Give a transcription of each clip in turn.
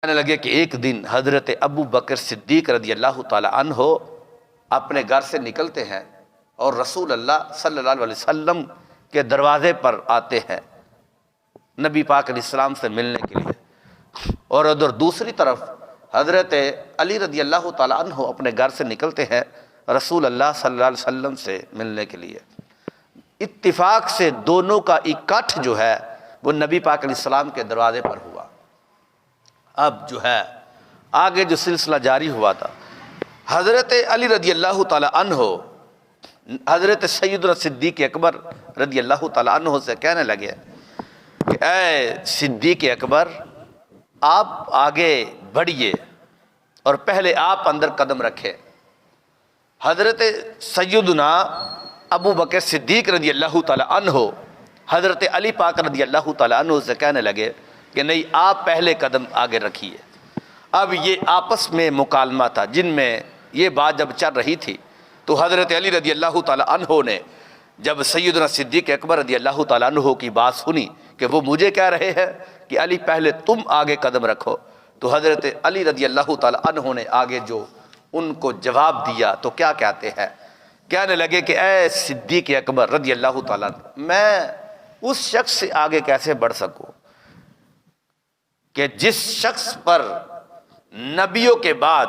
کہنے لگے کہ ایک دن حضرت ابو بکر صدیق رضی اللہ تعالی عنہ اپنے گھر سے نکلتے ہیں اور رسول اللہ صلی اللہ علیہ وسلم کے دروازے پر آتے ہیں نبی پاک علیہ السلام سے ملنے کے لیے، اور ادھر دوسری طرف حضرت علی رضی اللہ تعالی عنہ اپنے گھر سے نکلتے ہیں رسول اللہ صلی اللہ علیہ وسلم سے ملنے کے لیے۔ اتفاق سے دونوں کا اکٹھ جو ہے وہ نبی پاک علیہ السلام کے دروازے پر ہوا۔ اب جو ہے آگے جو سلسلہ جاری ہوا تھا، حضرت علی رضی اللہ تعالی عنہ حضرت سیدنا صدیق اکبر رضی اللہ تعالی عنہ سے کہنے لگے کہ اے صدیق اکبر، آپ آگے بڑھیے اور پہلے آپ اندر قدم رکھیں۔ حضرت سیدنا ابو بکر صدیق رضی اللہ تعالی عنہ حضرت علی پاک رضی اللہ تعالی عنہ سے کہنے لگے کہ نہیں، آپ پہلے قدم آگے رکھیے۔ اب یہ آپس میں مکالمہ تھا، جن میں یہ بات جب چل رہی تھی تو حضرت علی رضی اللہ تعالی عنہ نے جب سیدنا صدیق اکبر رضی اللہ تعالی عنہ کی بات سنی کہ وہ مجھے کہہ رہے ہیں کہ علی پہلے تم آگے قدم رکھو، تو حضرت علی رضی اللہ تعالی عنہ نے آگے جو ان کو جواب دیا تو کیا کہتے ہیں، کہنے لگے کہ اے صدیق اکبر رضی اللہ تعالی عنہ، میں اس شخص سے آگے کیسے بڑھ سکوں کہ جس شخص پر نبیوں کے بعد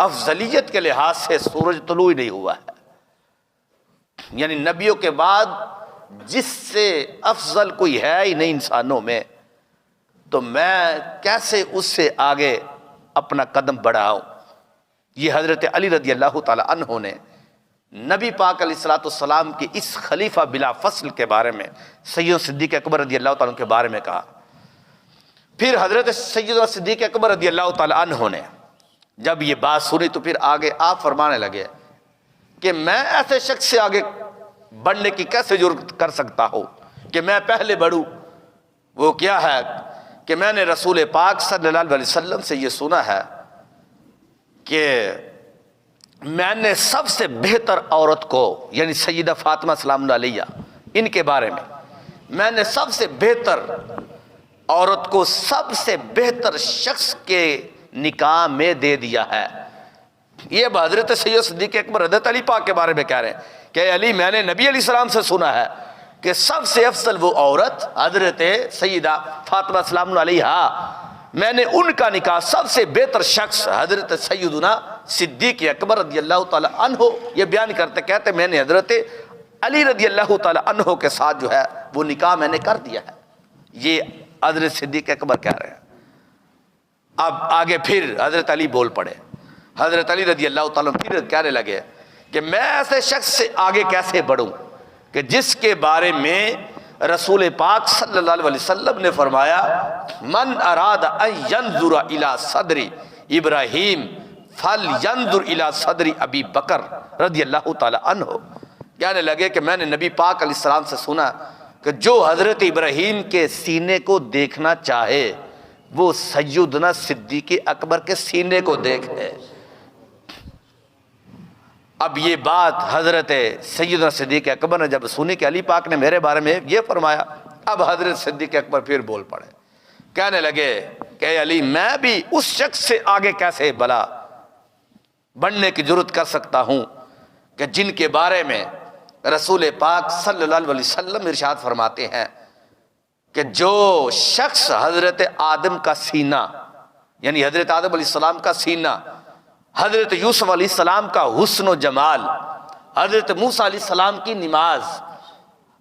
افضلیت کے لحاظ سے سورج طلوع ہی نہیں ہوا ہے، یعنی نبیوں کے بعد جس سے افضل کوئی ہے ہی نہیں انسانوں میں، تو میں کیسے اس سے آگے اپنا قدم بڑھاؤں۔ یہ حضرت علی رضی اللہ تعالی عنہ نے نبی پاک علیہ الصلوۃ والسلام کی اس خلیفہ بلا فصل کے بارے میں، سیدنا صدیق اکبر رضی اللہ تعالیٰ عنہ کے بارے میں کہا۔ پھر حضرت سیدنا صدیق اکبر رضی اللہ تعالی عنہ نے جب یہ بات سنی تو پھر آگے آپ فرمانے لگے کہ میں ایسے شخص سے آگے بڑھنے کی کیسے جرأت کر سکتا ہوں کہ میں پہلے بڑھوں۔ وہ کیا ہے کہ میں نے رسول پاک صلی اللہ علیہ وسلم سے یہ سنا ہے کہ میں نے سب سے بہتر عورت کو، یعنی سیدہ فاطمہ سلام اللہ علیہ، ان کے بارے میں نے سب سے بہتر عورت کو سب سے بہتر شخص کے نکاح میں دے دیا ہے۔ یہ حضرت سید صدیق اکبر حضرت علی پاک کے بارے میں کہہ رہے ہیں کہ علی، میں نے نبی علیہ السلام سے سنا ہے کہ سب سے افضل وہ عورت حضرت سیدہ فاطمہ سلام اللہ علیہ، میں نے ان کا نکاح سب سے بہتر شخص حضرت سیدنا صدیق اکبر رضی اللہ تعالی عنہ، یہ بیان کرتے کہتے میں نے حضرت علی رضی اللہ تعالی عنہ کے ساتھ جو ہے وہ نکاح میں نے کر دیا ہے۔ یہ حضرت صدیق اکبر کہہ رہے ہیں۔ اب آگے پھر حضرت علی بول پڑے، حضرت علی رضی اللہ تعالیٰ پھر کہنے لگے کہ میں ایسے شخص سے آگے کیسے بڑھوں کہ جس کے بارے میں رسول پاک صلی اللہ علیہ وسلم نے فرمایا من اراد ان ینظر الی صدر ابراہیم فلینظر الی صدر ابی بکر رضی اللہ تعالی عنہ۔ کہنے لگے کہ میں نے نبی پاک علیہ السلام سے سنا کہ جو حضرت ابراہیم کے سینے کو دیکھنا چاہے وہ سیدنا صدیق اکبر کے سینے کو دیکھے۔ اب یہ بات حضرت سیدنا صدیق اکبر نے جب سنی کہ علی پاک نے میرے بارے میں یہ فرمایا، اب حضرت صدیق اکبر پھر بول پڑے، کہنے لگے کہ علی، میں بھی اس شخص سے آگے کیسے بلا بڑھنے کی جرأت کر سکتا ہوں کہ جن کے بارے میں رسول پاک صلی اللہ علیہ وسلم ارشاد فرماتے ہیں کہ جو شخص حضرت آدم کا سینہ، یعنی حضرت آدم علیہ السلام کا سینہ، حضرت یوسف علیہ السلام کا حسن و جمال، حضرت موسیٰ علیہ السلام کی نماز،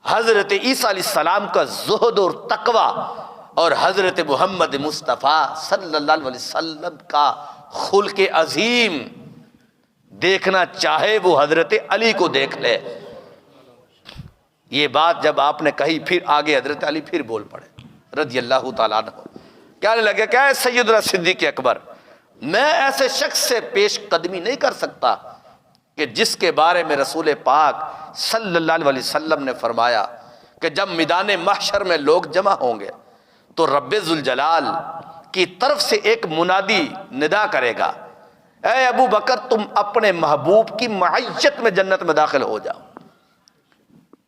حضرت عیسیٰ علیہ السلام کا زہد اور تقوی، اور حضرت محمد مصطفیٰ صلی اللہ علیہ وسلم کا خلق عظیم دیکھنا چاہے وہ حضرت علی کو دیکھ لے۔ یہ بات جب آپ نے کہی پھر آگے حضرت علی پھر بول پڑے رضی اللہ تعالیٰ عنہ، کہنے لگے کہ اے سیدنا صدیق اکبر، میں ایسے شخص سے پیش قدمی نہیں کر سکتا کہ جس کے بارے میں رسول پاک صلی اللہ علیہ وسلم نے فرمایا کہ جب میدان محشر میں لوگ جمع ہوں گے تو رب ذوالجلال کی طرف سے ایک منادی ندا کرے گا، اے ابو بکر، تم اپنے محبوب کی معیت میں جنت میں داخل ہو جاؤ۔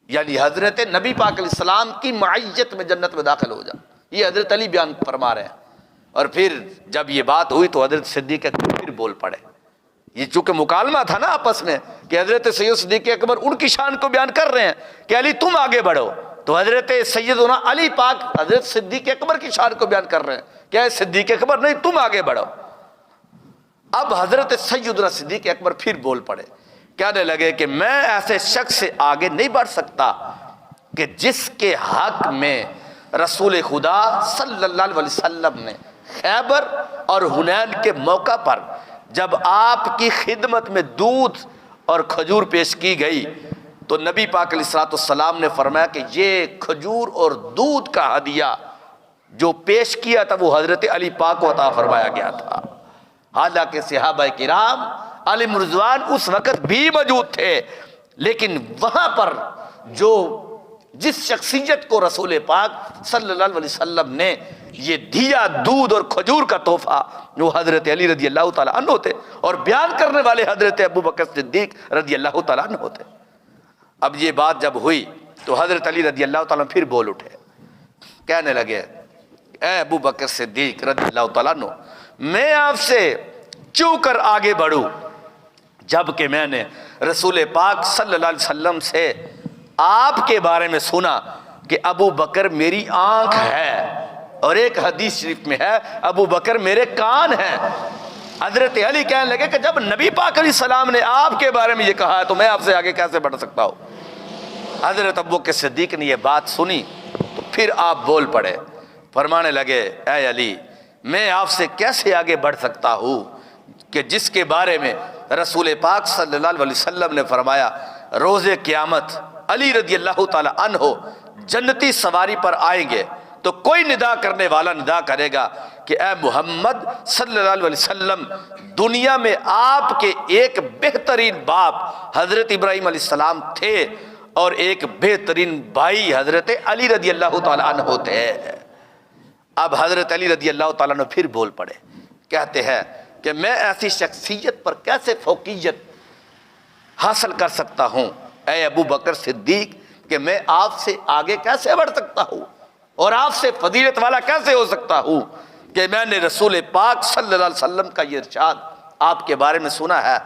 یعنی حضرت نبی پاک علیہ السلام کی معیت میں جنت میں داخل ہو جاؤ، یہ حضرت علی بیان فرما رہے ہیں۔ اور پھر جب یہ بات ہوئی تو حضرت صدیق اکبر پھر بول پڑے. یہ چونکہ مکالمہ تھا نا آپس میں کہ حضرت سید صدیق اکبر ان کی شان کو بیان کر رہے ہیں کہ علی تم آگے بڑھو، تو حضرت سیدنا علی پاک حضرت صدیق اکبر کی شان کو بیان کر رہے ہیں کہ اے صدیق اکبر نہیں تم آگے بڑھو. اب حضرت سیدنا صدیق اکبر پھر بول پڑے، کہنے لگے کہ میں ایسے شخص سے آگے نہیں بڑھ سکتا کہ جس کے حق میں رسول خدا صلی اللہ علیہ وسلم نے خیبر اور حنین کے موقع پر جب آپ کی خدمت میں دودھ اور کھجور پیش کی گئی تو نبی پاک علیہ الصلوۃ والسلام نے فرمایا کہ یہ کھجور اور دودھ کا ہدیہ جو پیش کیا تھا وہ حضرت علی پاک کو عطا فرمایا گیا تھا. حالانکہ صحابہ کرام علیہم رضوان اس وقت بھی موجود تھے، لیکن وہاں پر جو جس شخصیت کو رسول پاک صلی اللہ علیہ وسلم نے یہ دیا دودھ اور کھجور کا تحفہ، وہ حضرت علی رضی اللہ تعالیٰ عنہ ہوتے، اور بیان کرنے والے حضرت ابو بکر صدیق رضی اللہ تعالیٰ عنہ ہوتے. اب یہ بات جب ہوئی تو حضرت علی رضی اللہ تعالیٰ پھر بول اٹھے، کہنے لگے اے ابو بکر صدیق رضی اللہ تعالیٰ عنہ، میں آپ سے چوں کر آگے بڑھوں جبکہ میں نے رسول پاک صلی اللہ علیہ وسلم سے آپ کے بارے میں سنا کہ ابو بکر میری آنکھ ہے، اور ایک حدیث شریف میں ہے ابو بکر میرے کان ہیں. حضرت علی کہنے لگے کہ جب نبی پاک علیہ السلام نے آپ کے بارے میں یہ کہا ہے تو میں آپ سے آگے کیسے بڑھ سکتا ہوں. حضرت ابو بکر صدیق نے یہ بات سنی تو پھر آپ بول پڑے، فرمانے لگے اے علی میں آپ سے کیسے آگے بڑھ سکتا ہوں کہ جس کے بارے میں رسول پاک صلی اللہ علیہ وسلم نے فرمایا روز قیامت علی رضی اللہ تعالی عنہ جنتی سواری پر آئیں گے تو کوئی ندا کرنے والا ندا کرے گا کہ اے محمد صلی اللہ علیہ وسلم، دنیا میں آپ کے ایک بہترین باپ حضرت ابراہیم علیہ السلام تھے اور ایک بہترین بھائی حضرت علی رضی اللہ تعالیٰ عنہ ہوتے ہیں. اب حضرت علی رضی اللہ تعالیٰ عنہ پھر بول پڑے، کہتے ہیں کہ میں ایسی شخصیت پر کیسے فوقیت حاصل کر سکتا ہوں اے ابو بکر صدیق کہ میں آپ سے آگے کیسے بڑھ سکتا ہوں اور آپ سے فضیلت والا کیسے ہو سکتا ہوں کہ میں نے رسول پاک صلی اللہ علیہ وسلم کا یہ ارشاد آپ کے بارے میں سنا ہے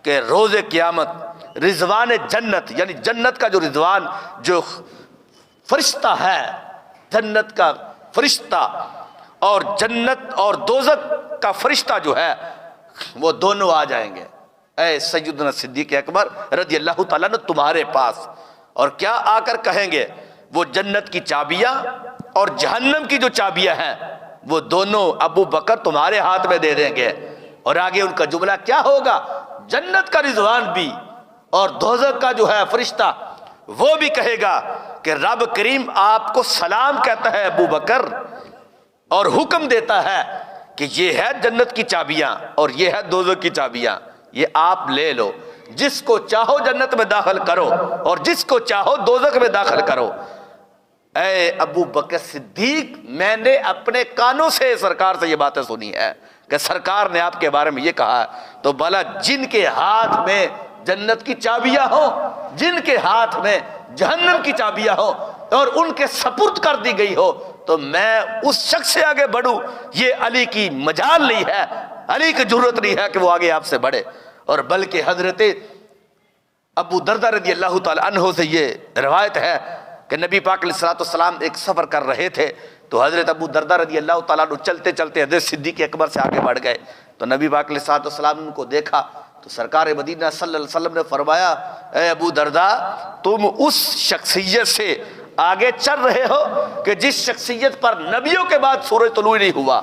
کہ روز قیامت رضوان جنت، یعنی جنت کا جو رضوان جو فرشتہ ہے، جنت کا فرشتہ اور جنت اور دوزخ کا فرشتہ جو ہے وہ دونوں آ جائیں گے اے سیدنا صدیق اکبر رضی اللہ تعالیٰ نے تمہارے پاس، اور کیا آ کر کہیں گے وہ جنت کی چابیاں اور جہنم کی جو چابیاں ہیں وہ دونوں ابو بکر تمہارے ہاتھ میں دے دیں گے. اور آگے ان کا جملہ کیا ہوگا، جنت کا رضوان بھی اور دوزخ کا جو ہے فرشتہ وہ بھی کہے گا کہ رب کریم آپ کو سلام کہتا ہے ابو بکر، اور حکم دیتا ہے کہ یہ ہے جنت کی چابیاں اور یہ ہے دوزخ کی چابیاں، یہ آپ لے لو، جس کو چاہو جنت میں داخل کرو اور جس کو چاہو دوزخ میں داخل کرو. اے ابو بکر صدیق میں نے اپنے کانوں سے سرکار سے یہ باتیں سنی ہے کہ سرکار نے آپ کے بارے میں یہ کہا ہے، تو بھلا جن کے ہاتھ میں جنت کی چابیاں ہوں، جن کے ہاتھ میں جہنم کی چابیاں ہوں اور ان کے سپرد کر دی گئی ہو تو میں اس شخص سے آگے بڑھوں، یہ علی کی مجال نہیں ہے، علی کی ضرورت نہیں ہے کہ وہ آگے آپ سے بڑھے. اور بلکہ حضرت ابو دردہ رضی اللہ تعالی عنہ سے یہ روایت ہے کہ نبی پاک علیہ الصلوۃ والسلام ایک سفر کر رہے تھے تو حضرت ابو دردہ رضی اللہ تعالیٰ عنہ چلتے چلتے حضرت صدیق اکبر سے آگے بڑھ گئے تو نبی پاک علیہ الصلوۃ والسلام ان کو دیکھا تو سرکار مدینہ صلی اللہ علیہ وسلم نے فرمایا اے ابو دردہ تم اس شخصیت سے آگے چل رہے ہو کہ جس شخصیت پر نبیوں کے بعد سورج طلوع نہیں ہوا،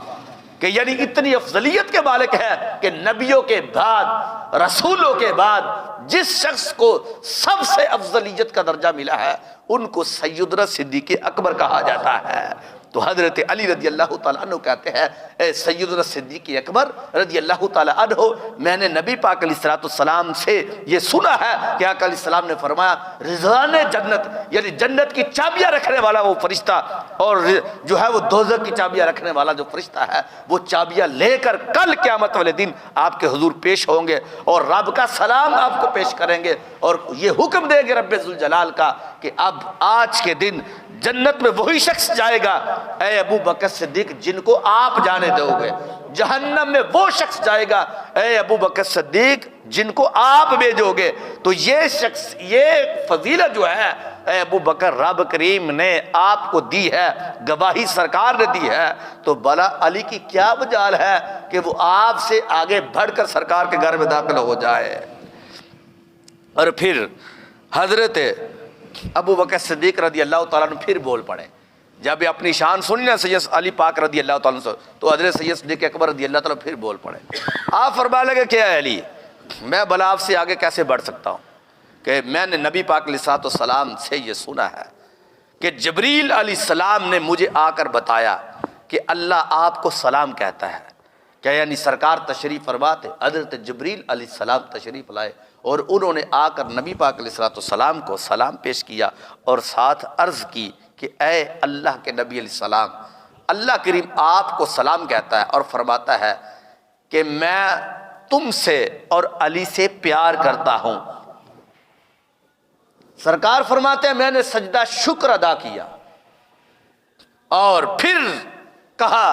کہ یعنی اتنی افضلیت کے مالک ہے کہ نبیوں کے بعد رسولوں کے بعد جس شخص کو سب سے افضلیت کا درجہ ملا ہے ان کو سیدنا صدیق اکبر کہا جاتا ہے. تو حضرت علی رضی اللہ تعالیٰ عنہ کہتے ہیں اے سیدنا صدیق اکبر رضی اللہ تعالیٰ عنہ میں نے نبی پاک علیہ الصلوۃ والسلام سے یہ سنا ہے کہ آقا علیہ السلام نے فرمایا رضوان جنت یعنی جنت کی چابیاں رکھنے والا وہ فرشتہ اور جو ہے وہ دوزخ کی چابیاں رکھنے والا جو فرشتہ ہے وہ چابیاں لے کر کل قیامت والے دن آپ کے حضور پیش ہوں گے اور رب کا سلام آپ کو پیش کریں گے اور یہ حکم دیں گے رب ذوالجلال کا کہ اب آج کے دن جنت میں وہی شخص جائے گا اے ابو بکر صدیق جن کو آپ جانے دو گے، جہنم میں وہ شخص جائے گا اے ابو بکر صدیق جن کو آپ بھیجو گے۔ تو یہ شخص، یہ فضیلت جو ہے اے ابو بکر رب کریم نے آپ کو دی ہے، گواہی سرکار نے دی ہے، تو بلا علی کی کیا مجال ہے کہ وہ آپ سے آگے بڑھ کر سرکار کے گھر میں داخل ہو جائے۔ اور پھر حضرت ابو بکر صدیق رضی اللہ تعالیٰ عنہ پھر بول پڑے، جب یہ اپنی شان سنی نا سید علی پاک رضی اللہ تعالیٰ عنہ تو حضرت سید صدیق اکبر رضی اللہ تعالیٰ پھر بول پڑے۔ آپ فرمانے لگے کہ اے علی، میں بلا آپ سے آگے کیسے بڑھ سکتا ہوں کہ میں نے نبی پاک علیہ الصلوۃ والسلام سے یہ سنا ہے کہ جبریل علیہ السلام نے مجھے آ کر بتایا کہ اللہ آپ کو سلام کہتا ہے۔ کیا یعنی سرکار تشریف فرما تھے، حضرت جبریل علیہ السلام تشریف لائے اور انہوں نے آ کر نبی پاک علیہ الصلوۃ والسلام کو سلام پیش کیا اور ساتھ عرض کی کہ اے اللہ کے نبی علیہ السلام، اللہ کریم آپ کو سلام کہتا ہے اور فرماتا ہے کہ میں تم سے اور علی سے پیار کرتا ہوں۔ سرکار فرماتے ہیں میں نے سجدہ شکر ادا کیا اور پھر کہا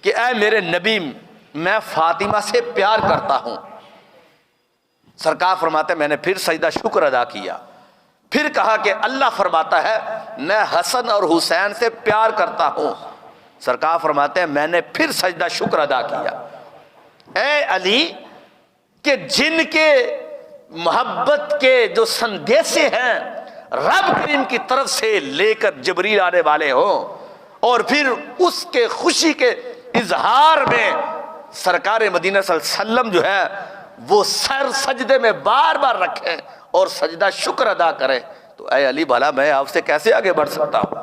کہ اے میرے نبی، میں فاطمہ سے پیار کرتا ہوں۔ سرکار فرماتے ہیں میں نے پھر سجدہ شکر ادا کیا، پھر کہا کہ اللہ فرماتا ہے میں حسن اور حسین سے پیار کرتا ہوں۔ سرکار فرماتے ہیں میں نے پھر سجدہ شکر ادا کیا۔ اے علی، کہ جن کے محبت کے جو سندیسے ہیں رب کریم کی طرف سے لے کر جبریل آنے والے ہوں، اور پھر اس کے خوشی کے اظہار میں سرکار مدینہ صلی اللہ علیہ وسلم جو ہے وہ سر سجدے میں بار بار رکھیں اور سجدہ شکر ادا کریں، تو اے علی بھلا میں آپ سے کیسے آگے بڑھ سکتا ہوں؟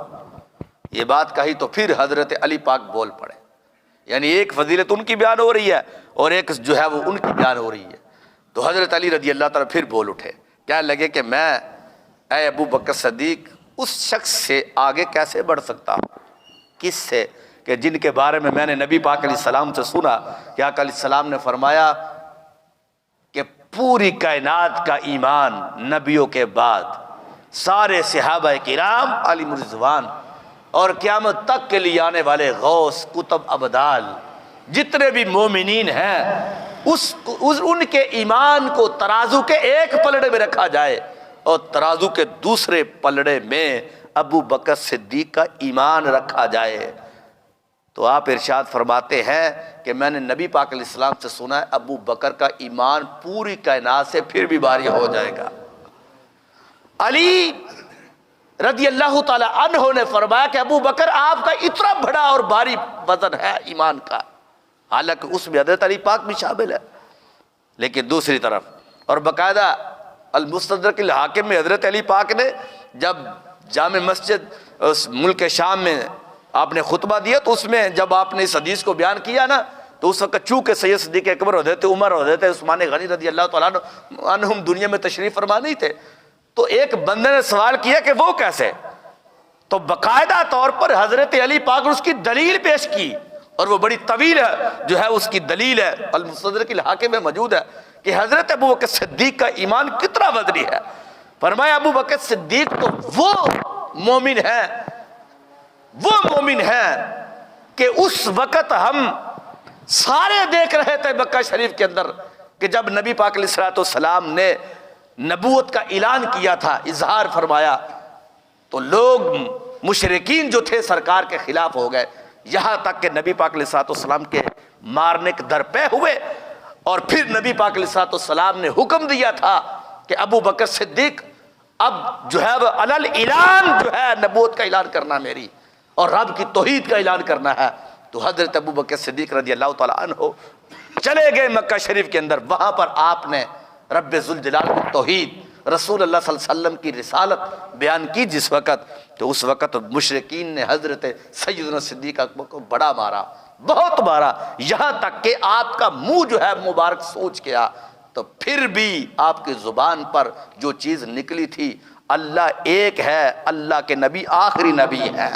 یہ بات کہی تو پھر حضرت علی پاک بول پڑے، یعنی ایک فضیلت ان کی بیان ہو رہی ہے اور ایک جو ہے وہ ان کی بیان ہو رہی ہے۔ تو حضرت علی رضی اللہ تعالیٰ پھر بول اٹھے، کہنے لگے کہ میں اے ابو بکر صدیق اس شخص سے آگے کیسے بڑھ سکتا ہوں؟ کس سے؟ کہ جن کے بارے میں میں نے نبی پاک علیہ السلام سے سنا کہ آقا علیہ السلام نے فرمایا کہ پوری کائنات کا ایمان نبیوں کے بعد سارے صحابہ کرام علیہم رضوان اور قیامت تک کے لیے آنے والے غوث کتب ابدال جتنے بھی مومنین ہیں ان کے ایمان کو ترازو کے ایک پلڑے میں رکھا جائے اور ترازو کے دوسرے پلڑے میں ابو بکر صدیق کا ایمان رکھا جائے۔ تو آپ ارشاد فرماتے ہیں کہ میں نے نبی پاک علیہ السلام سے سنا ہے ابو بکر کا ایمان پوری کائنات سے پھر بھی باری ہو جائے گا۔ علی رضی اللہ تعالی عنہ نے فرمایا کہ ابو بکر آپ کا اتنا بڑا اور بھاری وزن ہے ایمان کا، حالانکہ اس میں حضرت علی پاک بھی شامل ہے، لیکن دوسری طرف اور باقاعدہ المستدرک الحاکم میں حضرت علی پاک نے جب جامع مسجد اس ملک شام میں آپ نے خطبہ دیا تو اس میں جب آپ نے اس حدیث کو بیان کیا نا تو اس وقت چونکہ سید صدیق اکبر حضرت عمر اور حضرت عثمان غنی رضی اللہ تعالیٰ عنہم دنیا میں تشریف فرما نہیں تھے، تو ایک بندے نے سوال کیا کہ وہ کیسے؟ تو باقاعدہ طور پر حضرت علی پاک نے اس کی دلیل پیش کی اور وہ بڑی طویل ہے جو ہے اس کی دلیل ہے المستدرک الحاکم میں موجود ہے کہ حضرت ابو بکر صدیق کا ایمان کتنا وزنی ہے۔ فرمایا ابو بکر صدیق تو وہ مومن ہے کہ اس وقت ہم سارے دیکھ رہے تھے مکہ شریف کے اندر کہ جب نبی پاک علیہ الصلوۃ والسلام نے نبوت کا اعلان کیا تھا، اظہار فرمایا، تو لوگ مشرکین جو تھے سرکار کے خلاف ہو گئے، یہاں تک کہ نبی پاک علیہ الصلوۃ والسلام کے مارنے کے درپے ہوئے، اور پھر نبی پاک علیہ الصلوۃ والسلام نے حکم دیا تھا کہ ابو بکر صدیق اب جو ہے وہ علل اعلان جو ہے نبوت کا اعلان کرنا میری اور رب کی توحید کا اعلان کرنا ہے۔ تو حضرت ابو بکر صدیق رضی اللہ تعالیٰ عنہ چلے گئے مکہ شریف کے اندر، وہاں پر آپ نے رب ذوالجلال کی توحید، رسول اللہ صلی اللہ علیہ وسلم کی رسالت بیان کی جس وقت، تو اس وقت مشرکین نے حضرت سیدنا صدیق اکبر کو بڑا مارا، بہت مارا، یہاں تک کہ آپ کا منہ جو ہے مبارک سوچ گیا۔ تو پھر بھی آپ کی زبان پر جو چیز نکلی تھی اللہ ایک ہے، اللہ کے نبی آخری نبی ہے۔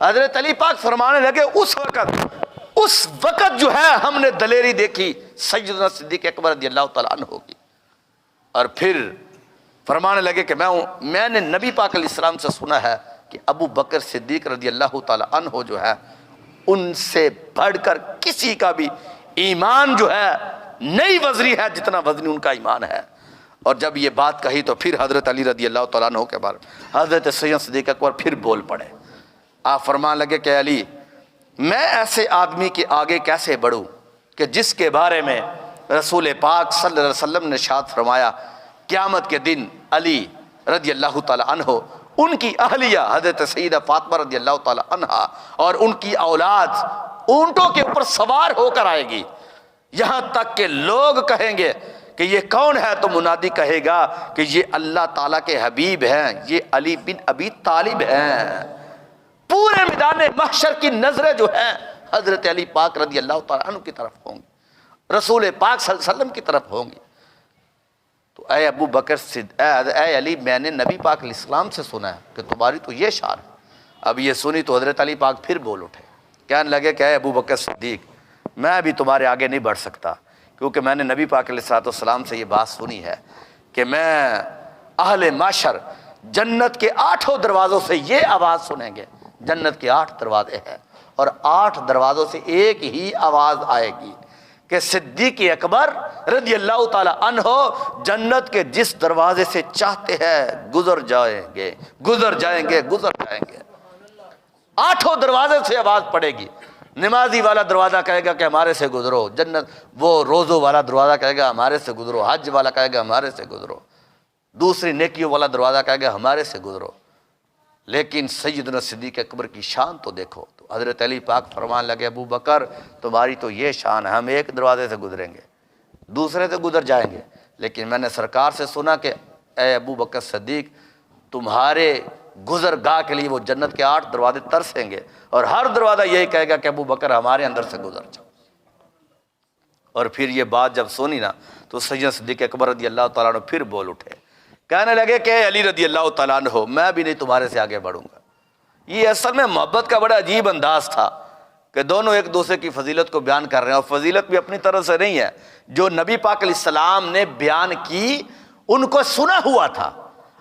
حضرت علی پاک فرمانے لگے اس وقت جو ہے ہم نے دلیری دیکھی سیدنا صدیق اکبر رضی اللہ تعالیٰ عنہ کی، اور پھر فرمانے لگے کہ میں نے نبی پاک علیہ السلام سے سنا ہے کہ ابو بکر صدیق رضی اللہ تعالی عنہ جو ہے ان سے بڑھ کر کسی کا بھی ایمان جو ہے نہیں وزنی ہے جتنا وزنی ان کا ایمان ہے۔ اور جب یہ بات کہی تو پھر حضرت علی رضی اللہ تعالیٰ عنہ کے بارے میں حضرت سیدنا صدیق اکبر پھر بول پڑے۔ آپ فرمان لگے کہ علی میں ایسے آدمی کے آگے کیسے بڑھوں کہ جس کے بارے میں رسول پاک صلی اللہ علیہ وسلم نے ارشاد فرمایا قیامت کے دن علی رضی اللہ تعالیٰ عنہ ان کی اہلیہ حضرت سیدہ فاطمہ رضی اللہ تعالیٰ عنہا اور ان کی اولاد اونٹوں کے اوپر سوار ہو کر آئے گی، یہاں تک کہ لوگ کہیں گے کہ یہ کون ہے، تو منادی کہے گا کہ یہ اللہ تعالیٰ کے حبیب ہیں، یہ علی بن ابی طالب ہیں۔ پورے میدان محشر کی نظریں جو ہیں حضرت علی پاک رضی اللہ تعالیٰ عنہ کی طرف ہوں گی، رسول پاک صلی اللہ علیہ وسلم کی طرف ہوں گی۔ تو اے ابو بکر اے علی میں نے نبی پاک علیہ السلام سے سنا ہے کہ تمہاری تو یہ شان ہے۔ اب یہ سنی تو حضرت علی پاک پھر بول اٹھے، کہنے لگے کہ اے ابو بکر صدیق میں بھی تمہارے آگے نہیں بڑھ سکتا، کیونکہ میں نے نبی پاک علیہ السلام سے یہ بات سنی ہے کہ میں اہل معاشر جنت کے 8 دروازوں سے یہ آواز سنیں گے۔ جنت کے 8 دروازے ہیں اور 8 دروازوں سے ایک ہی آواز آئے گی کہ صدیق اکبر رضی اللہ تعالی عنہ جنت کے جس دروازے سے چاہتے ہیں گزر جائیں گے، گزر جائیں گے، گزر جائیں گے۔ 8 دروازے سے آواز پڑے گی۔ نمازی والا دروازہ کہے گا کہ ہمارے سے گزرو جنت، وہ روزوں والا دروازہ کہے گا ہمارے سے گزرو، حج والا کہے گا ہمارے سے گزرو، دوسری نیکیوں والا دروازہ کہے گا ہمارے سے گزرو۔ لیکن سیدنا صدیق اکبر کی شان تو دیکھو۔ تو حضرت علی پاک فرمان لگے ابو بکر تمہاری تو یہ شان ہے، ہم ایک دروازے سے گزریں گے، دوسرے سے گزر جائیں گے، لیکن میں نے سرکار سے سنا کہ اے ابو بکر صدیق تمہارے گزر گاہ کے لیے وہ جنت کے 8 دروازے ترسیں گے اور ہر دروازہ یہی کہے گا کہ ابو بکر ہمارے اندر سے گزر جاؤ۔ اور پھر یہ بات جب سنی نا تو سیدنا صدیق اکبر رضی اللہ تعالیٰ عنہ پھر بول اٹھے، کہنے لگے کہ علی رضی اللہ تعالیٰ عنہ میں بھی نہیں تمہارے سے آگے بڑھوں گا۔ یہ اصل میں محبت کا بڑا عجیب انداز تھا کہ دونوں ایک دوسرے کی فضیلت کو بیان کر رہے ہیں، اور فضیلت بھی اپنی طرف سے نہیں ہے، جو نبی پاک علیہ السلام نے بیان کی ان کو سنا ہوا تھا،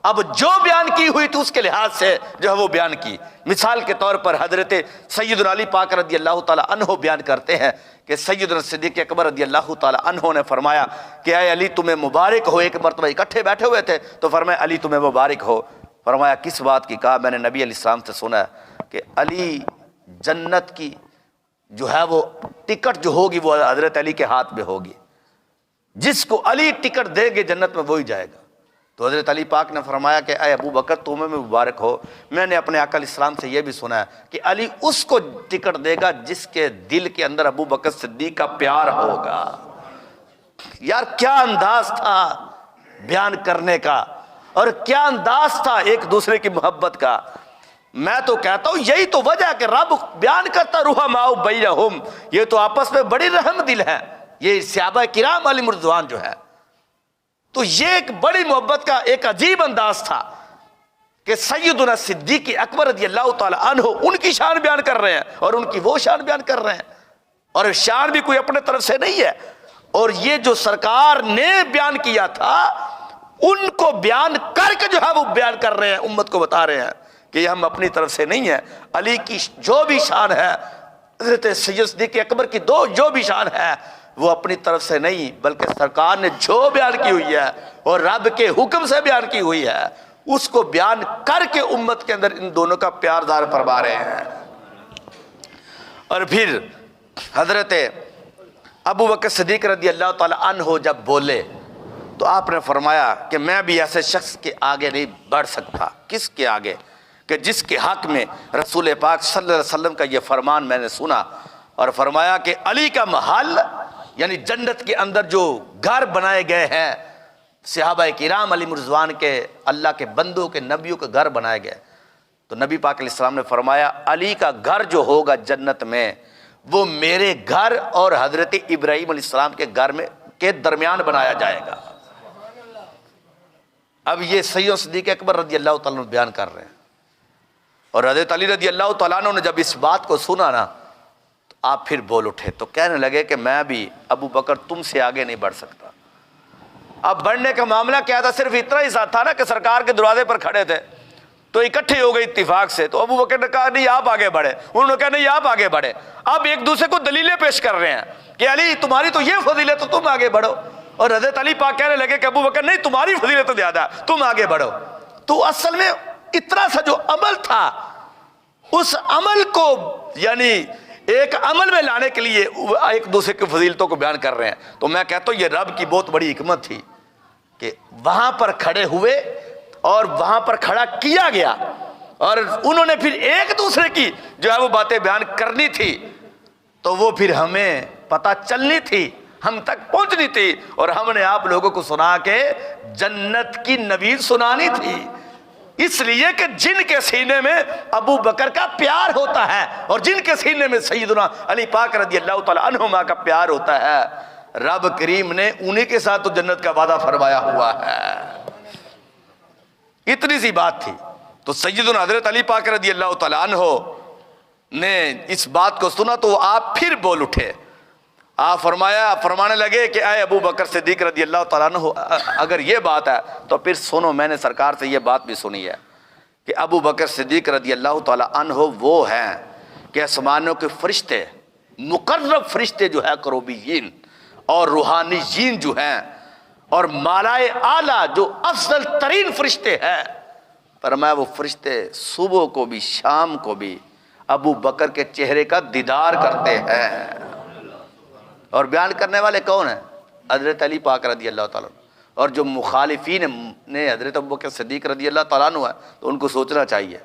اب جو بیان کی ہوئی تھی اس کے لحاظ سے جو ہے وہ بیان کی۔ مثال کے طور پر حضرت سیدنا علی پاک رضی اللہ تعالیٰ عنہ بیان کرتے ہیں کہ سیدنا صدیق اکبر رضی اللہ تعالیٰ عنہ نے فرمایا کہ اے علی تمہیں مبارک ہو۔ ایک مرتبہ اکٹھے بیٹھے ہوئے تھے تو فرمایا علی تمہیں مبارک ہو۔ فرمایا کس بات کی؟ کہا میں نے نبی علیہ السلام سے سنا ہے کہ علی جنت کی جو ہے وہ ٹکٹ جو ہوگی وہ حضرت علی کے ہاتھ میں ہوگی، جس کو علی ٹکٹ دے گے جنت میں وہی جائے گا۔ تو حضرت علی پاک نے فرمایا کہ اے ابو بکر تمہیں مبارک ہو، میں نے اپنے آقا علیہ السلام سے یہ بھی سنا ہے کہ علی اس کو ٹکٹ دے گا جس کے دل کے اندر ابو بکر صدیق کا پیار ہوگا۔ یار کیا انداز تھا بیان کرنے کا، اور کیا انداز تھا ایک دوسرے کی محبت کا۔ میں تو کہتا ہوں یہی تو وجہ کہ رب بیان کرتا رحماء بینہم، یہ تو آپس میں بڑی رحم دل ہے یہ صحابہ کرام علیہم رضوان جو ہے۔ تو یہ ایک بڑی محبت کا ایک عجیب انداز تھا کہ سیدنا صدیق اکبر رضی اللہ تعالی عنہ ان کی شان بیان کر رہے ہیں اور ان کی وہ شان بیان کر رہے ہیں، اور شان بھی کوئی اپنے طرف سے نہیں ہے، اور یہ جو سرکار نے بیان کیا تھا ان کو بیان کر کے جو ہے وہ بیان کر رہے ہیں، امت کو بتا رہے ہیں کہ یہ ہم اپنی طرف سے نہیں ہے۔ علی کی جو بھی شان ہے، حضرت سید صدیق اکبر کی جو بھی شان ہے وہ اپنی طرف سے نہیں، بلکہ سرکار نے جو بیان کی ہوئی ہے اور رب کے حکم سے بیان کی ہوئی ہے اس کو بیان کر کے امت کے اندر ان دونوں کا پیار ظاہر فرما رہے ہیں۔ اور پھر حضرت ابو بکر صدیق رضی اللہ تعالی عنہ جب بولے تو آپ نے فرمایا کہ میں بھی ایسے شخص کے آگے نہیں بڑھ سکتا۔ کس کے آگے؟ کہ جس کے حق میں رسول پاک صلی اللہ علیہ وسلم کا یہ فرمان میں نے سنا، اور فرمایا کہ علی کا محل یعنی جنت کے اندر جو گھر بنائے گئے ہیں صحابہ کرام علیہم رضوان کے، اللہ کے بندوں کے، نبیوں کے گھر بنائے گئے، تو نبی پاک علیہ السلام نے فرمایا علی کا گھر جو ہوگا جنت میں وہ میرے گھر اور حضرت ابراہیم علیہ السلام کے گھر میں کے درمیان بنایا جائے گا۔ اب یہ سیدنا صدیق اکبر رضی اللہ تعالیٰ عنہ بیان کر رہے ہیں، اور حضرت علی رضی اللہ تعالیٰ عنہ نے جب اس بات کو سنا نا تو آپ پھر بول اٹھے، تو کہنے لگے کہ میں بھی ابو بکر تم سے آگے نہیں بڑھ سکتا۔ اب بڑھنے کا معاملہ کیا تھا؟ صرف اتنا ہی تھا نا کہ سرکار کے دروازے پر کھڑے تھے تو اکٹھے ہو گئے اتفاق سے. تو ابو بکر نے کہا نہیں آپ آگے بڑھے, انہوں نے کہا نہیں آپ آگے بڑھے. اب ایک دوسرے کو دلیلیں پیش کر رہے ہیں کہ علی تمہاری تو یہ فضیلت ہے تو تم آگے بڑھو, اور حضرت علی پاک کہنے لگے کہ ابو بکر نہیں تمہاری فضیلت تو زیادہ ہے تم آگے بڑھو. تو اصل میں اتنا سا جو عمل تھا اس عمل کو یعنی ایک عمل میں لانے کے لیے ایک دوسرے کی فضیلتوں کو بیان کر رہے ہیں. تو میں کہتا ہوں یہ رب کی بہت بڑی حکمت تھی کہ وہاں پر کھڑے ہوئے اور وہاں پر کھڑا کیا گیا, اور انہوں نے پھر ایک دوسرے کی جو ہے وہ باتیں بیان کرنی تھی, تو وہ پھر ہمیں پتہ چلنی تھی, ہم تک پہنچنی تھی, اور ہم نے آپ لوگوں کو سنا کے جنت کی نوید سنانی تھی. اس لیے کہ جن کے سینے میں ابو بکر کا پیار ہوتا ہے اور جن کے سینے میں سیدنا علی پاک رضی اللہ تعالی عنہما کا پیار ہوتا ہے, رب کریم نے انہی کے ساتھ تو جنت کا وعدہ فرمایا ہوا ہے. اتنی سی بات تھی. تو سیدنا حضرت علی پاک رضی اللہ تعالی عنہ نے اس بات کو سنا تو آپ پھر بول اٹھے. آپ فرمانے لگے کہ اے ابو بکر صدیق رضی اللہ تعالیٰ عنہ, اگر یہ بات ہے تو پھر سنو, میں نے سرکار سے یہ بات بھی سنی ہے کہ ابو بکر صدیق رضی اللہ تعالیٰ عنہ وہ ہیں کہ آسمانوں کے فرشتے, مقرب فرشتے جو ہے کروبیین اور روحانیین جو ہیں, اور مالائے اعلیٰ جو افضل ترین فرشتے ہیں, فرمایا وہ فرشتے صبح کو بھی شام کو بھی ابو بکر کے چہرے کا دیدار کرتے ہیں. اور بیان کرنے والے کون ہیں؟ حضرت علی پاک رضی اللہ تعالیٰ عنہ. اور جو مخالفین نے حضرت ابو بکر صدیق رضی اللہ تعالیٰ عنہ ہے تو ان کو سوچنا چاہیے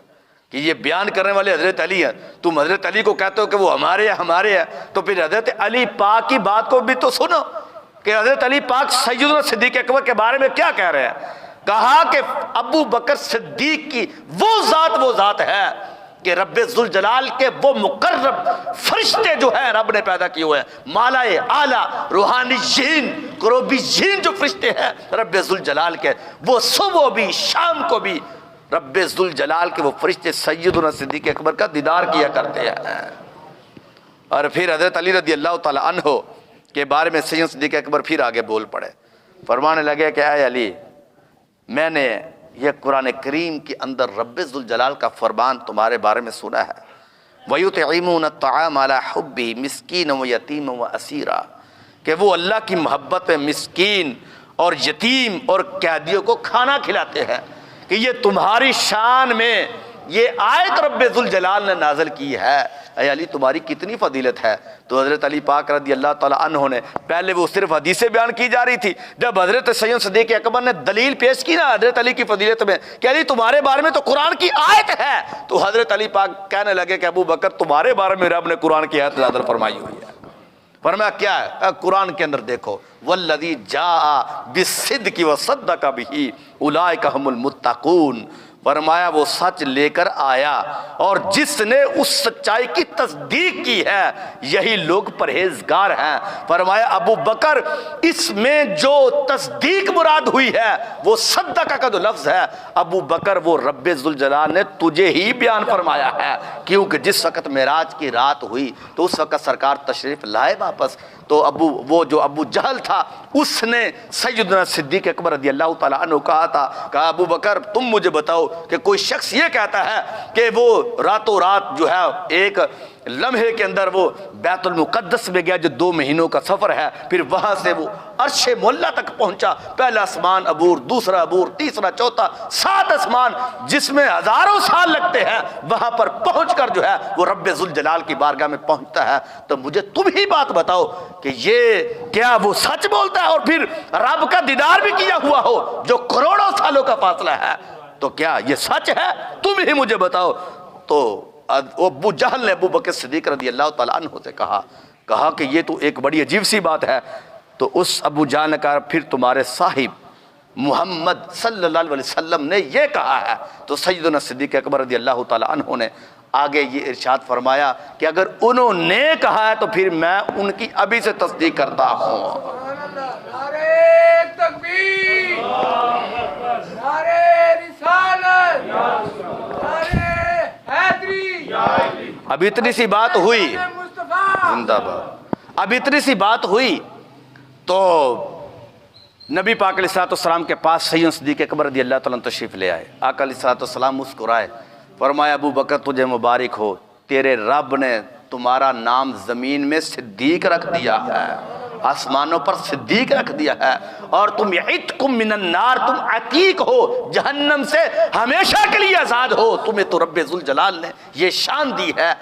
کہ یہ بیان کرنے والے حضرت علی ہیں, تم حضرت علی کو کہتے ہو کہ وہ ہمارے ہیں, تو پھر حضرت علی پاک کی بات کو بھی تو سنو کہ حضرت علی پاک سیدنا صدیق اکبر کے بارے میں کیا کہہ رہے ہیں. کہا کہ ابو بکر صدیق کی وہ ذات ہے کہ رب ذوالجلال کے وہ مقرب فرشتے جو ہیں رب نے پیدا کیے ہوئے ہیں, مالائے اعلیٰ روحانیین کروبیین جو فرشتے ہیں رب ذوالجلال کے, وہ صبح بھی شام کو بھی رب ذوالجلال کے وہ فرشتے سیدنا صدیق اکبر کا دیدار کیا کرتے ہیں. اور پھر حضرت علی رضی اللہ تعالی عنہ کے بارے میں سیدنا صدیق اکبر پھر آگے بول پڑے, فرمانے لگے کہ اے علی میں نے یہ قرآن کریم کے اندر رب ذوالجلال کا فرمان تمہارے بارے میں سنا ہے, وَيُطْعِمُونَ الطَّعَامَ عَلَىٰ حُبِّهِ مِسْكِينًا وَيَتِيمًا وَأَسِيرًا, کہ وہ اللہ کی محبت میں مسکین اور یتیم اور قیدیوں کو کھانا کھلاتے ہیں. کہ یہ تمہاری شان میں یہ آیت رب ذوالجلال نے نازل کی ہے, اے علی تمہاری کتنی فضیلت ہے. تو حضرت علی پاک رضی اللہ تعالیٰ عنہ نے پہلے وہ صرف حدیثیں بیان کی جا رہی تھی, جب حضرت سیدنا صدیق اکبر نے دلیل پیش کی نا حضرت علی کی فضیلت میں کہ علی تمہارے بارے میں تو قرآن کی آیت ہے, تو حضرت علی پاک کہنے لگے کہ ابو بکر تمہارے بارے میں رب نے قرآن کی آیت نازل فرمائی ہوئی ہے. فرمایا کیا ہے؟ قرآن کے اندر دیکھو, والذی جاء بالصدق وصدق بہ اولئک ھم المتقون. فرمایا وہ سچ لے کر آیا اور جس نے اس سچائی کی تصدیق کی ہے یہی لوگ پرہیزگار ہیں. فرمایا ابو بکر اس میں جو تصدیق مراد ہوئی ہے وہ صدقہ کا جو لفظ ہے, ابو بکر وہ رب ذوالجلال نے تجھے ہی بیان فرمایا ہے, کیونکہ جس وقت معراج کی رات ہوئی تو اس وقت سرکار تشریف لائے واپس, تو وہ جو ابو جہل تھا اس نے سیدنا صدیق اکبر رضی اللہ تعالیٰ عنہ کہا تھا, کہا ابو بکر تم مجھے بتاؤ کہ کوئی شخص یہ کہتا ہے کہ وہ راتوں رات جو ہے ایک لمحے کے اندر وہ بیت المقدس میں گیا جو 2 مہینوں کا سفر ہے, پھر وہاں سے وہ عرش معلیٰ تک پہنچا, پہلا آسمان عبور, دوسرا عبور, تیسرا, چوتھا, 7 آسمان جس میں ہزاروں سال لگتے ہیں, وہاں پر پہنچ کر جو ہے وہ رب ذوالجلال کی بارگاہ میں پہنچتا ہے. تو مجھے تم ہی بات بتاؤ کہ یہ کیا وہ سچ بولتا ہے اور پھر رب کا دیدار بھی کیا ہوا ہو جو کروڑوں سالوں کا فاصلہ ہے, تو کیا یہ سچ ہے؟ تم ہی مجھے بتاؤ. تو ابو جہل نے ابو بکر صدیق رضی اللہ تعالیٰ عنہ سے کہا کہ یہ تو ایک بڑی عجیب سی بات ہے. تو اس ابو جہل نے کہا پھر تمہارے صاحب محمد صلی اللہ علیہ وسلم نے یہ کہا ہے. تو سیدنا صدیق اکبر رضی اللہ تعالیٰ عنہ نے آگے یہ ارشاد فرمایا کہ اگر انہوں نے کہا ہے تو پھر میں ان کی ابھی سے تصدیق کرتا ہوں. نعرہ تکبیر, نعرہ رسالت, نعرہ حیدری. اب اتنی سی بات ہوئی, زندہ باد, اب اتنی سی بات ہوئی تو نبی پاک علیہ الصلوۃ والسلام کے پاس سیدنا صدیق اکبر رضی اللہ تعالیٰ عنہ تشریف لے آئے. آقا علیہ الصلوۃ والسلام مسکرائے, فرمایا ابو بکر تجھے مبارک ہو, تیرے رب نے تمہارا نام زمین میں صدیق رکھ دیا ہے, آسمانوں پر صدیق رکھ دیا ہے, اور تم عتقم من النار, تم عتیق ہو, جہنم سے ہمیشہ کے لیے آزاد ہو, تمہیں تو رب ذوالجلال نے یہ شان دی ہے.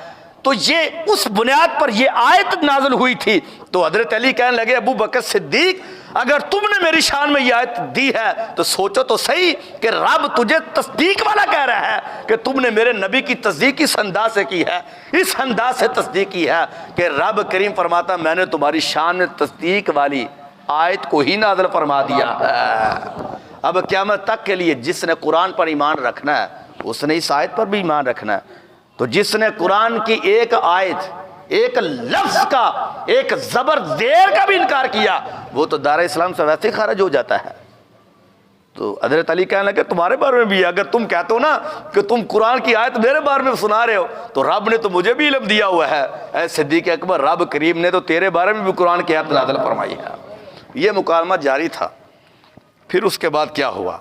تو یہ اس بنیاد پر یہ آیت نازل ہوئی تھی. تو حضرت علی کہنے لگے ابو بکر صدیق اگر تم نے میری شان میں یہ آیت دی ہے تو سوچو تو صحیح کہ رب تجھے تصدیق والا کہہ رہا ہے کہ تم نے میرے نبی کی تصدیق اس انداز سے کی ہے, اس انداز سے تصدیق کی ہے کہ رب کریم فرماتا میں نے تمہاری شان میں تصدیق والی آیت کو ہی نازل فرما دیا ہے. اب قیامت تک کے لیے جس نے قرآن پر ایمان رکھنا ہے اس نے اس آیت پر بھی ایمان رکھنا ہے. تو جس نے قرآن کی ایک آیت, ایک لفظ کا, ایک زبر زیر کا بھی انکار کیا وہ تو دار اسلام سے ویسے ہی خارج ہو جاتا ہے. تو حضرت علی کہنے لگے تمہارے بارے میں بھی اگر تم کہتے ہو نا کہ تم قرآن کی آیت میرے بارے میں سنا رہے ہو تو رب نے تو مجھے بھی علم دیا ہوا ہے. اے صدیق اکبر, رب کریم نے تو تیرے بارے میں بھی قرآن کی آیت نازل فرمائی ہے. یہ مکالمہ جاری تھا. پھر اس کے بعد کیا ہوا,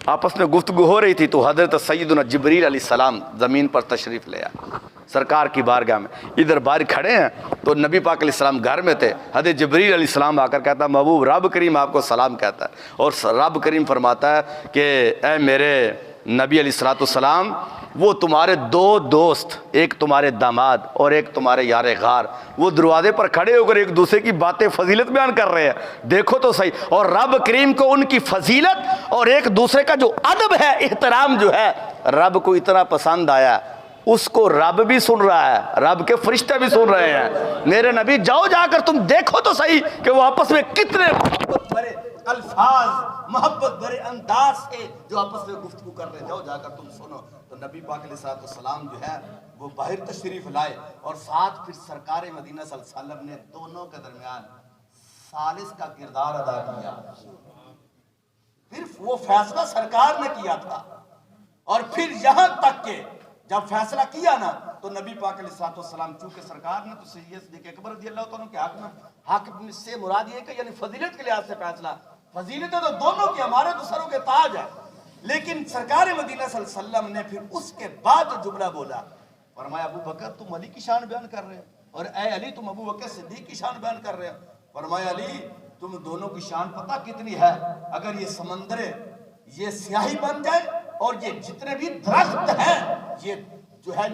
آپس میں گفتگو ہو رہی تھی تو حضرت سیدنا جبریل علیہ السلام زمین پر تشریف لے آئے سرکار کی بارگاہ میں. ادھر باہر کھڑے ہیں تو نبی پاک علیہ السلام گھر میں تھے. حضرت جبریل علیہ السلام آ کر کہتا ہے محبوب رب کریم آپ کو سلام کہتا ہے, اور رب کریم فرماتا ہے کہ اے میرے نبی علیہ الصلوۃ والسلام وہ تمہارے دو دوست, ایک تمہارے داماد اور ایک تمہارے یار غار, وہ دروازے پر کھڑے ہو کر ایک دوسرے کی باتیں فضیلت بیان کر رہے ہیں. دیکھو تو صحیح. اور رب کریم کو ان کی فضیلت اور ایک دوسرے کا جو ادب ہے, احترام جو ہے, رب کو اتنا پسند آیا, اس کو رب بھی سن رہا ہے, رب کے فرشتے بھی سن رہے ہیں. میرے نبی جاؤ جا کر تم دیکھو تو صحیح کہ وہ آپس میں کتنے محبت بھرے الفاظ, محبت بھرے انداز سے جو آپس میں گفتگو کر رہے ہیں, جاؤ جا کر تم سنو. تو نبی پاک علیہ الصلوۃ والسلام جو ہے وہ باہر تشریف لائے, اور ساتھ پھر سرکار مدینہ صلی اللہ علیہ وسلم نے دونوں کے درمیان ثالث کا کردار ادا کیا. پھر وہ فیصلہ سرکار نے کیا تھا, اور پھر یہاں تک کہ جب فیصلہ کیا نا تو نبی پاک علیہ الصلوۃ والسلام چونکہ سرکار نے تو سیدنا صدیق اکبر رضی اللہ تعالیٰ عنہ کے حق میں, حق سے مراد یہ کہ یعنی فضیلت کے لحاظ سے فیصلہ, فضیلتیں تو دونوں کی, ہمارے تو سروں کے تاج ہے. لیکن سرکار مدینہ صلی اللہ علیہ وسلم نے پھر اس کے بعد جو جملہ بولا, فرمایا ابو بکر تم علی کی شان بیان کر رہے ہو, اور اے علی تم ابو بکر صدیق کی شان بیان کر رہے ہو. فرمایا علی تم دونوں کی شان پتہ کتنی ہے, اگر یہ سمندر یہ سیاہی بن جائے اور یہ جتنے بھی درخت ہیں یہ جو ہے